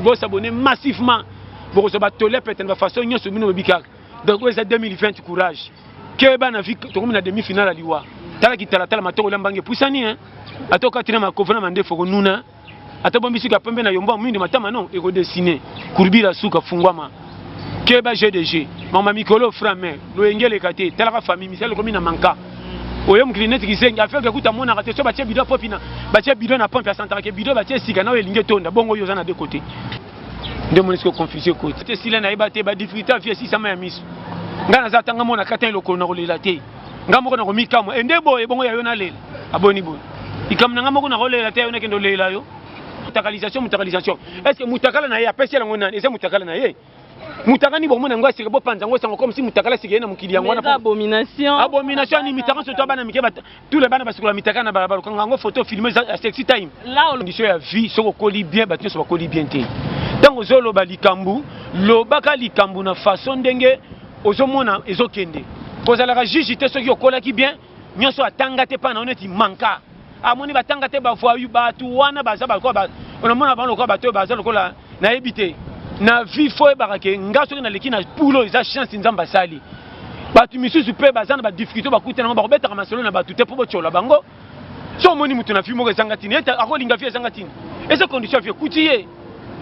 Vous s'abonner massivement. Vous recevez toler peut-être de façon nous sommes bikak. Donc c'est 2020 courage. Que ban avi to comme na demi-finale à liwa. Tala ki tala matoko lambange pusani hein. Atoka tina makovana mande foko nuna. Atabo bisika pembe na yomba mwindi matama non e redessiner. Kurbira suka fungwama. Que ba GDG. Mama Mikolo frame. Lo engele kate tala ka famille misel comme na manka. Oyo mklinete kisengi afeka kuta mona kate so batie bidon popina. Batie bidon na pompe ya santara ke bidon batie sika na elinge tonda bongo yo na de côté. De monisco confisé côté. Te sila na ibate ba difficulté afia 600 ya miso. Ngana za tanga mona kata lokolo na rolela te. Ngamo na komika mo endebo e bongo ya yo na lela. Aboni bo. Ikamna ngamo na rolela te yo na kendo lela yo. Mutakalisation. Est-ce que mutakala na ye apesi la ngona? Est-ce mutakala na ye? Mutakani bo mona ngwa sika bo panza ngo sango comme si mutakala sika na mukili yango na abomination. Abomination ni mitaka so to bana mikeba tous les bana basukula mitaka na barabara kanga ngo photo filmer à sexy time. Là on condition ya vie soko koli bien batio so koli bien te. Tango zolo ba likambu, lo baka likambu na façon ndenge ozomona ezokende. Kozala ka jijite soki okola ki bien, nyonso atanga te pa na oneti manka. Amoni batanga te ba voyu batu wana baza ba ko ba onamona ba lokwa bato baza lokola na ebite. Na vie foi barake ngaso na leki na pulo eza chance nzamba sali. Batu misusu pe baza na ba difficulté ba kuta na ba robeta ka masolo na batu te po bochola bango. So moni mutu na vie mo ezangatini eta akolinga vie ezangatini. Eza condition vie kutiye.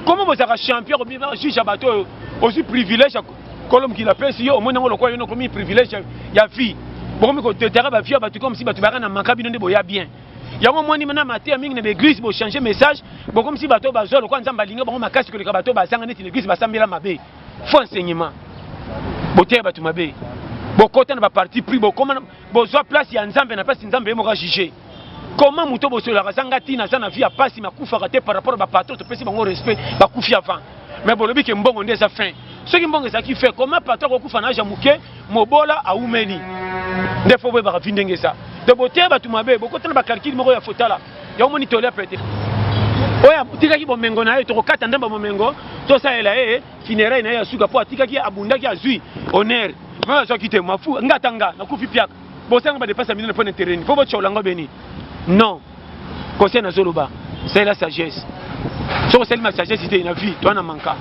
Comment vous êtes champion ou bien juge à bateau aussi privilège comme qu'il appelle si au moins on le croit comme privilège il y a vie bon mais que terrain va vie bateau comme si bateau na manka bino boya bien il y a un moment ni maintenant matin mingi na l'église pour changer message bon comme si bateau bazo le quoi nzamba linga bon makasi que le bateau bazanga net l'église basambela mabe faut enseignement boté bateau mabe bon côté na ba parti pris bon comment bon soit place ya nzambe na place nzambe mo juger. Comment muto bosola kasanga tina sana via pasi makufa raté par rapport à patron to pesi bango respect bakufi avant mais bon lobi ke mbongo ndeza fin ce qui mbongo ça qui fait comment patron ko kufa na jamuke mobola aumeli ndefo bo ba vindenge ça de boté ba tumabe boko tana ba calcul moko ya fotala ya moni tolia pété oya tika ki bomengo na to kata ndamba bomengo to sa ela funérailles na ya suka po tika ki abunda ki azui honneur ma so kite mafu ngatanga na kufi piaka bosanga ba dépense millions pour terrain faut bo cholango beni. Non, conseil na zoloba, c'est la sagesse. So c'est la sagesse idée na vie, toi na manka.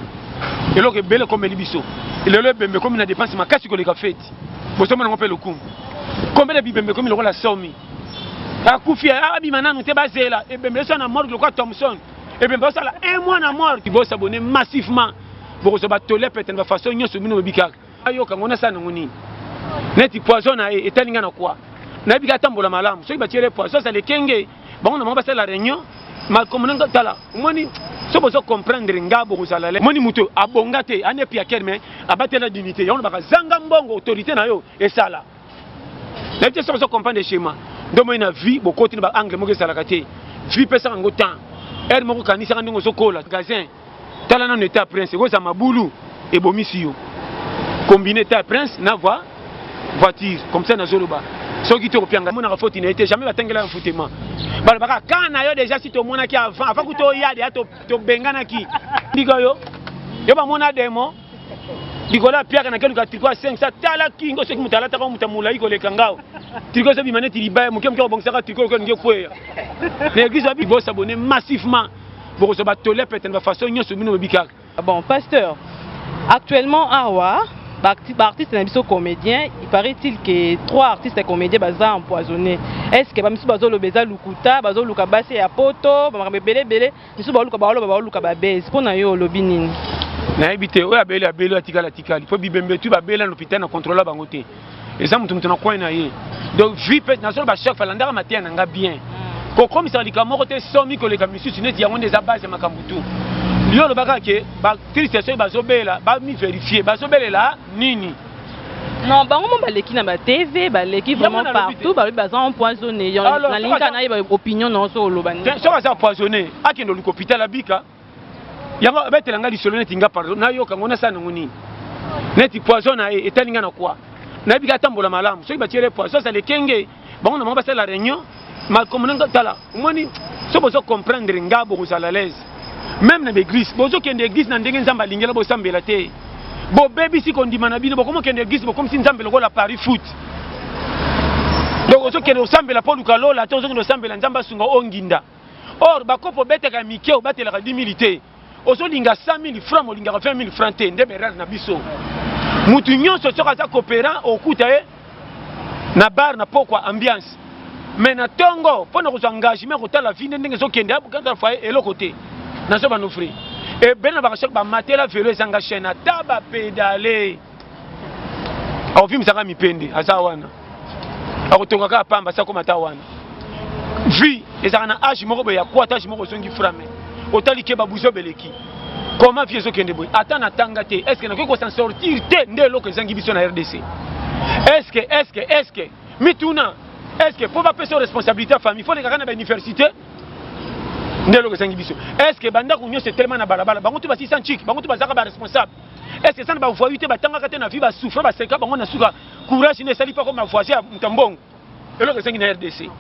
Et là que belle comme libiso. Et là bembe comme na dépense ma kasi ko le fait. Bo so mona ngopé le kum. Comme la bembe comme le la somi. A kufi abi mananu te bazela et bembe so na mort le quoi Thompson. Et bembe so la un mois na mort, tu vas s'abonner massivement. Bo so ba toler peut-être de façon nyoso bino bikaka. Ayo kangona sana ngoni. Neti poison na et talinga na quoi. Nabika tambola malamu soki batiere poisson ça le kenge bango na mabasa la réunion ma komunanga tala moni so bozo comprendre ngabo kozala le moni muto abongate ane pia kerme abatela dignité yon baka zanga mbongo autorité na yo esala nete so bozo comprendre schéma ndomo ina vie bokoti na ba angle moko esala kate vie pesa ngo temps er moko kanisa ndingo sokola gazin tala na état prince ko za mabulu e bomisi yo combiner état prince na voiture comme ça na zoloba. Ce qui te repianga, mon faute n'était jamais batengela un foutement. Balabaka, quand on a déjà si tout le monde qui avant que tu y a to bengana qui. Digo yo ba mona demo. Digo la pierre na kelu ka triko 5 ça tala kingo ce qui mutala ta ko mutamula iko le kangao. Triko so bi maneti liba mo kem ko bon saka triko ko nge kwea. L'église a bi bo s'abonner massivement. Bo ko so ba toler peut-être de façon nyoso bino bikaka. Bon pasteur, actuellement awa artiste na biso comédien, il paraît-il que 3 artistes comédiens baza empoisonnés. Est-ce que bamisu bazo lobeza lukuta, bazo luka base ya poto, ba belé, misu ba luka ba luka ba base. Pona yo lobi nini? Na ebité oya bele atikala tikali. Fo bibembe tu ba bele na hôpital na contrôler bango te. Eza mutu na coin na ye. Donc vie peut na so ba chaque falanda matin na nga bien. Ko comme ça likamoko te somi ko le kamisu sineti yango ndeza base makambutu. Yo le baka ke ba triste so bazobela ba mi vérifier bazobelela nini non bango mo baleki na ba TV baleki vraiment partout ba bazan empoisonné na linga na ba opinion non so lobani so ba empoisonné akendo lu hôpital abika yango betela nga lisolo neti nga pardon na yo kangona sana ngoni neti poison na etalinga na quoi na bika tambola malamu so ba tirer poison ça le kenge bango na mo ba la réunion ma komunanga tala moni so bozo comprendre ngabo kozala à l'aise. Même dans l'église, bozo kende église na ndenge nzamba lingela bo sambela te. Bo baby si kondima na bino bo comme kende église bo comme si nzamba lokola Paris foot. Donc bozo kende sambela po lukalo la to zo kende sambela nzamba sunga onginda. Or ba kopo beteka mikeo batela ka 10 milité. ozolinga 100 000 francs molingaka 20 000 francs te nde berere na biso mutu nyonso soki aza coopérant okuta ye na bar na pokwa ambiance mais na tongo mpona kozwa engagement kotala vie ndenge ezokende abukata foye eloko te nazo banofri ebele na bakashaki bamatela velo ezanga chaîne ata bapedale akovimisaka mipende aza wana akotongaka apamba asa koma ata wana vie ezalaka na age moko boye ya kwata age moko ozongi frame otali ke babuzi obeleki comment vie ezokende boye ata na tanga te est ce que nakoki kosan sortir te nde eloko ezangi biso na RDC est ce que mituna est ce que po bapesa responsabilité ya famille fo lekaka na bauniversité nde eloko ezangi biso est ce que bandako nyonso etelema na balabala bango to basisa ntiki bango to bazaka baresponsable est ce que ça ne bavoyu te batangaka te na vie basouffre baseka bango na suka courage ne esali mpa koma voisin ya mutambongo eloko ezangi na RDC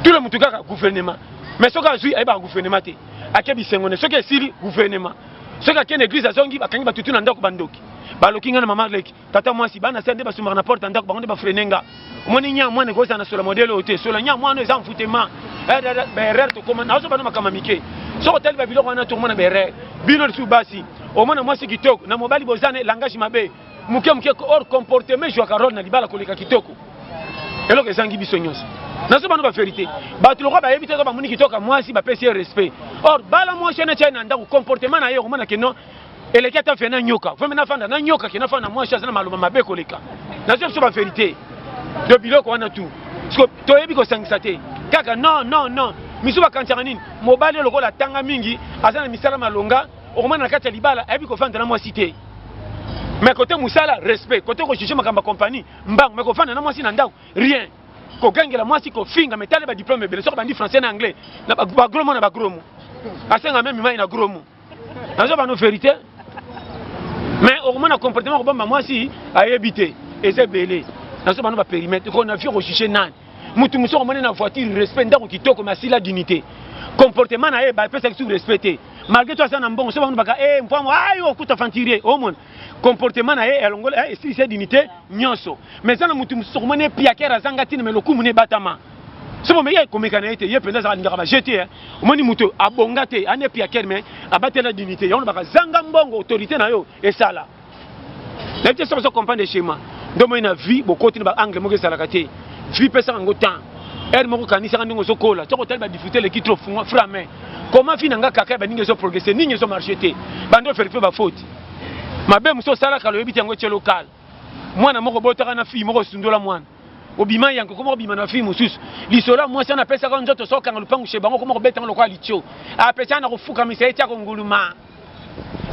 tout le mutu kaka gouvernement mais soki azwi ayebaka gouvernement te ake bisengo ne soki esili gouvernement soki akende église azongi bakangi batutu na ndako bandoki baloki nga na mama leki tata mwasi bana se nde basumaka na porte ya ndako bango nde bafrene nga omoni nya mwana ekozala na sola modele oyo te sola nya mwana eza mfutema berere tokoma naozo bana makama mike soki otali babiloko wana tokomona berere bino lisu basi omona mwasi kitoko na mobali bozana langage mabe muke or comportement jouaka role na libala koleka kitoko eloko ezangi biso nyonso nazo bano ba vérité bato lokwa bayebi te to bamoni kitoka mwasi bapesi ye respect or bala mwasi wana chai na ndako comportement na ye okomona keno eleki ata fe na nyoka vome nafanda na nyoka ke nafanda mwasi aza na maloba mabe koleka nazo biso ba vérité de biloko wana tu toyebi kosangisa te kaka non misu bakansaka nini mobali lokola tanga mingi aza na misala malonga okomona na kati ya libala ayebi kofanda na mwasi te mais côté musala respect côté ko juger makamba compagnie mbang mais ko fanda na mwasi na ndako rien ko gangela mwasi ko finga metale ba diplôme bele so bandi français na anglais na ba gromo na ba gromo asenga même mai na gromo nazo ba no vérité mais au moins na comportement ko bamba mwasi ayebité eze belé nazo ba no ba périmètre ko na vie ko juger nan mutu muso ko mona na voiture respect ndako kitoko mais si la dignité comportement na ye ba pesa ki respecter malgré toi ça na mbongo so ba no baka mfamo ayo kuta fantirie au moins comportement na ye elongola si c'est dignité nyonso mais ça na mutu muso komone piakera zanga tine mais lokumu ne batama so mo meya komeka na ete ye penda za ngaka ba jeter omoni mutu abonga te ane piakera mais abatela dignité yo baka zanga mbongo autorité na yo esala na te so comprendre schéma ndomo ina vie bokoti ba angle moko esala kate vie pesa ngo temps elle moko kanisa ndingo so kola to ko tali ba difficulté le kitro frame comment fi nanga kaka ba ninge so progresser ninge so marcher te bando faire ba faute mabe muso sala kalo yebiti yango che local mwana moko botaka na fille moko sundola mwana obima yanko komo obima na fille mususu lisola mwasi na pesa ka nzoto soka ngalupangu she bango komo betanga lokwa licho apesa na kufuka misaiti yako nguluma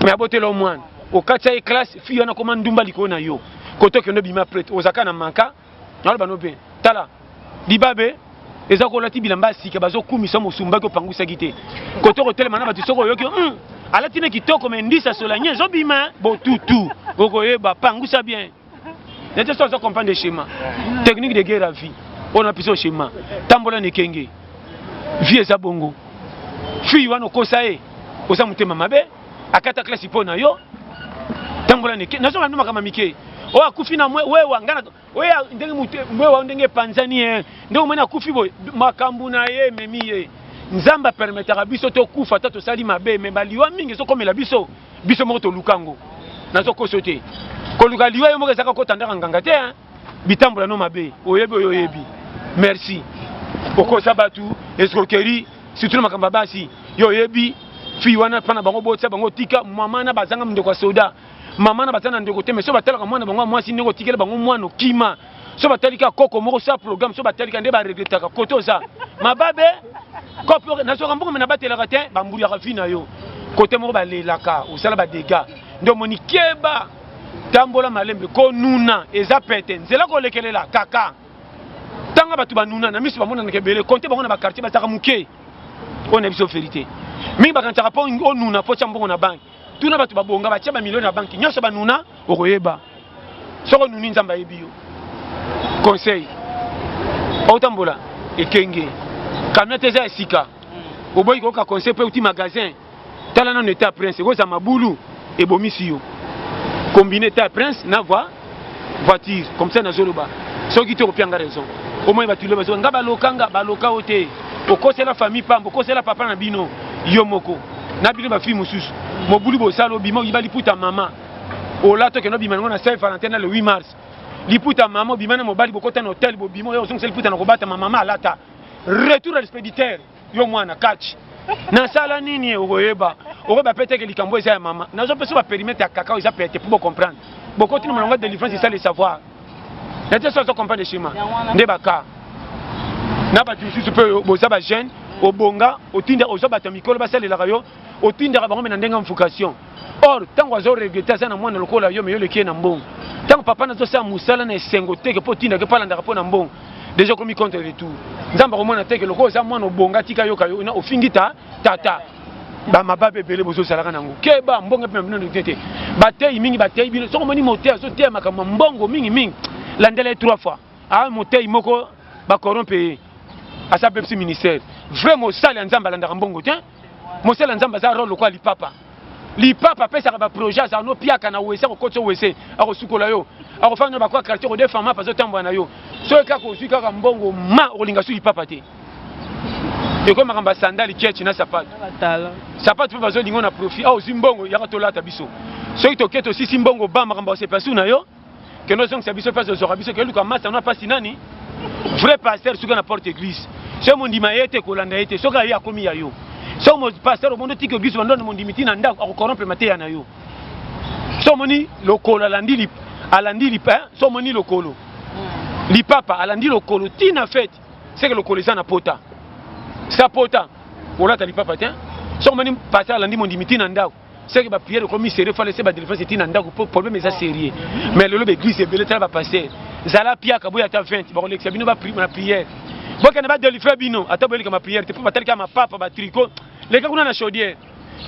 mais abotelo mwana okatsa e classe fille na koma ndumba likona yo kotoke no bima prête ozaka na manka na bano bien tala libabe eza ko lati bilamba sika bazo kumisa musumba ko pangusa gite kotoko telema na batu soko yoki alatine kitoko mendisa solanye zobima botutu okoyeba pangusa bien nete so comprendre schéma technique de guerre à vie on a piso schéma tambola ne kenge vie eza bongo fille wana kosa e oza mutema mabe akata classe pona yo tambola ne kenge nazo banduma kama mike o akufi na wewe ngana wewe ndenge mute wewe ndenge panzani ndio mwana akufi bo makambu na ye memiye nzamba permettra biso to kufa tato sali mabe me baliwa mingi so komela biso moko to lukango nazo kosote ko luka liwa yo moko ezaka ko tandaka nganga te bitambola no mabe oyebi merci okosa batu escroquerie surtout makamba basi yo yebi fi wana pana bango botsa bango tika mama na bazanga ndeko soda mama na batana ndeko te mais so batalaka mwana bango mwasi ndeko tikela bango mwana kima so batalika koko moko sa programme so batalika nde ba regretaka kotoza mababe kopo na so kambuko mena batelaka te bambuli ya fina yo côté moko balelaka osala ba dégâts ndo moni keba tambola malembe ko nuna eza pete nzela ko lekelela kaka tanga batu banuna na misu bamona nkebele konte bango na ba quartier bataka muke on a biso vérité mingi bakantaka po onuna po chambongo na banki tuna batu babonga batia ba millions na banki nyonso banuna okoyeba soko nuni nzamba yebi yo conseil otambola ekenge kamete za esika oboyi ko ka conseil pe uti magasin tala na état prince ko za mabulu ebomisi yo combiner état prince na voiture comme ça na zoloba soki to kopianga raison au moins batule bazo ngaba lokanga baloka ote okosela famille pambo okosela papa na bino yo moko na bino ba fille mususu mobulu bosalo bima yiba liputa mama ola to keno bima na Saint Valentin le 8 mars liputa mama bima na mobali bokota na hôtel bobima yo zonga liputa na kobata mama alata retour à l'expéditeur yo mwana catch na sala nini okoyeba pete ke likambo eza ya mama nazo pesa ba périmètre ya kaka eza pete pour comprendre bokoti na molonga de délivrance c'est ça le savoir na te so comprendre le chemin nde baka na ba justice pe boza ba jeune obonga otinda ozo bata mikolo basalela yo otinda bango mena ndenga mfukation or tango azo regretter ça na mwana lokola yo meyo lekie na mbongo tango papa nazo sa musala na esengo teke po tinda ke pala ndaka po na mbongo déjà comme contre retour nzamba komona teke lokola za mwana obonga tika yo kayo na ofingita tata ba mababe bele bozo salaka nango keba mbongo pe mbino tete batei mingi batei bino soko moni moteur so tema kama mbongo mingi landela 3 fois a moteur moko ba corrompe à sa pepsi ministère vraiment ça les nzamba landaka mbongo tiens mo sala nzamba za rôle quoi lipapa pesa ka ba projet za no piaka na wese ko kotso wese ako sukola yo ako fanya ba kwa quartier ko defama pa zo tambwa na yo so ka ko suka ka mbongo ma olinga su lipapa te et comme makamba sandali church na sapato sapato pe bazo lingo na profit au zimbongo ya ka tolata biso so ito keto si simbongo ba makamba se pasu na yo que no song biso passe zo biso ke luka masa na pasi nani vrai pasteur suka na porte église so mon dimayete ko landa ete so ka ya komi ya yo so mo pasteur o mondo tiki église wando mon dimiti na ndako akokorompe mateya na yo so moni lokolo alandi li pa so moni lokolo li papa alandi lokolo tina fête c'est que lokolo ça na pota sa pota on ta li papa tiens so moni pasteur alandi mon dimiti na ndako c'est que ba prière comme sérieux fallait c'est ba délivrance tina ndako problème ça sérieux mais le église est belé ba passer zala pia ka boya ta 20 ba koleksa bino ba prière boka na ba délivrer bino ata boyeli ma prière te pour batel ka ma papa ba tricot les gars kuna na chaudière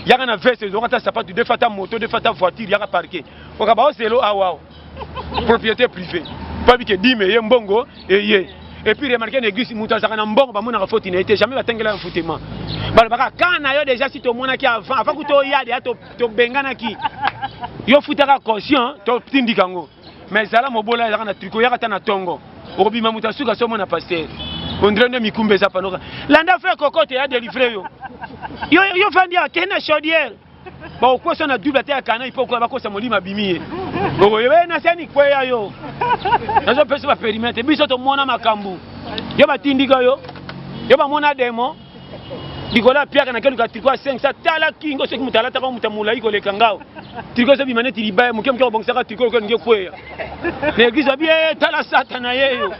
yaka na veste zo kata sapato de fata moto de fata voiture yaka parquer boka ba oselo awa propriété privée pas bi ke dime ye mbongo et puis remarquer l'église muta zaka na mbongo ba mona faute n'a été jamais batengela foutement ba baka kana yo déjà si to mona ki avant ku to yade ya to bengana ki yo futaka conscient to tindikango mais zala mobola yaka na tricot yaka ta na tongo obima muta suka so mona pasteur on dirait ne mikumbe za panoka landa fait cocotte ya délivrer yo fandi ya kena chaudière ba okosa na double ta kana il faut ko ba kosa molima bimiye oyo na sani kweya yo nazo pesa ba périmètre biso to mona makambu yo batindika yo ba mona demo dikola piaka na keluka triko 500 tala kingo soki mutalata ko mutamula iko le kangao triko so bimane tiliba mukem ko bongsaka triko ko nge kweya l'église bien tala satana yeyo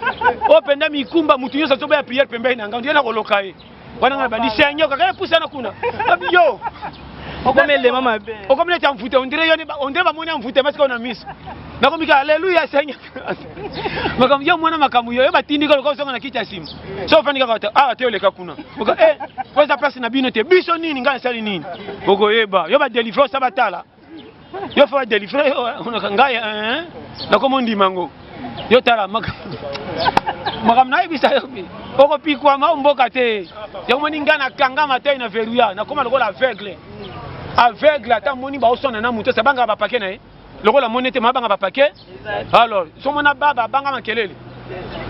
openda mikumba mutu yoso to ba prière pembe na ngao ndiena ko lokae wana ngaba ndi senyo ka pusa na kuna yo okomele mama be okomele ta mfute ondire yo on dirait ba mona mfute parce qu'on a mis na komika alléluia seigneur makam yo mona makamu yo batindi ko songa na kicha simu so fani ka te ole ka kuna oka kwa place na bino te biso nini ngana sali nini oko yeba yo ba délivrer ça batala yo fa délivrer on ka ngaya na komondi mango yo tala makam na ibisa yo oko pikwa ma mboka te yo moni ngana kanga matin na veruya na koma lokola aveugle ata moni ba osona na muto sabanga ba paquet na lokola monete mabanga ba paquet alors so mona baba banga makelele